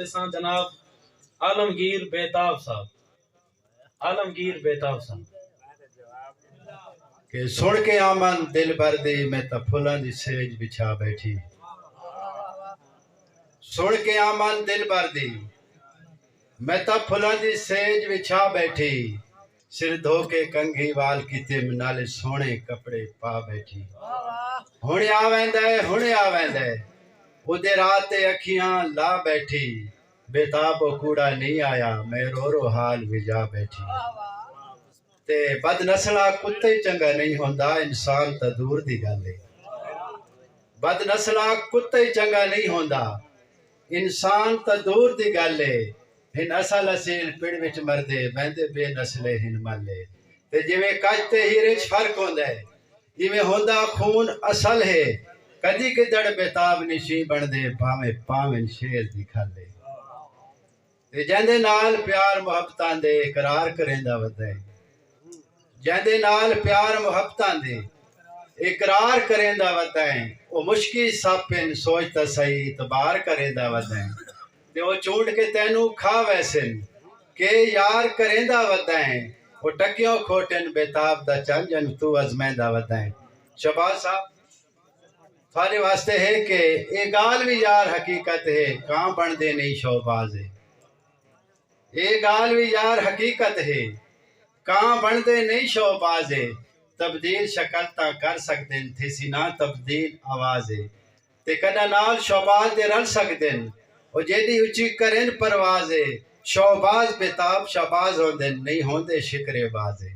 हवाले से जनाब आलमगीर बेताब साहब कि सुन के आमन दिल भर दी मैं तो फुलां दी सेज बिछा बैठी। सुन के आमन दिल भर दी मैं तो फुलां दी सेज बिछा बैठी। सिर धो के कंघी वाल किते नाले सोने कपड़े पा बैठी। हुण आवेंदा उदे रात अखियां ला बैठी। बेताब कूड़ा नहीं आया मैं रो रो हाल विजा बैठी। ते बदनसला कुत्ते चंगा नहीं होंदा इंसान तो दूर दी गल है। बदनसला कुत्ते चंगा नहीं होंदा इंसान तो दूर दी गल है। हिन असल असील पिंड विच मरदे बहंदे बेनसले हिन मले। ते जिवें कच ते हीरे च फर्क होंदा है इवें होंदा खून असल है। कदी किदड़ बेताब निशी बनदे भावें पावें शेर दी खाले। ते जंदे नाल प्यार मुहब्बतां दे इकरार करेंदा वदा है। जंदे नाल प्यार मुहब्बतां दे इकरार करेंदा वदा है। ओ मुश्की सापिन सोचता सही इतबार करेंदा वदा है। ते ओ चूंड के तैनू खा वैसन के यार करेंदा वदा है। ओ टकियों खोटन बेताब दा चल जन तू अजमेंदा वदा है। शहबाज साहब थारे वास्ते है कि ये गाल भी यार हकीकत है कां बनदे नहीं शोबाज है। ये गाल भी यार हकीकत है कां बनदे नहीं शोबाज है। तब्दील शक्ल ता कर सकदे थे सी ना तब्दील आवाज है। ते कदा नाल शोबाज दे रल सकदे ओ जेदी उची करें परवाज है। शोबाज बेताब शहबाज होंदे नहीं होंदे शिकरे बाज है।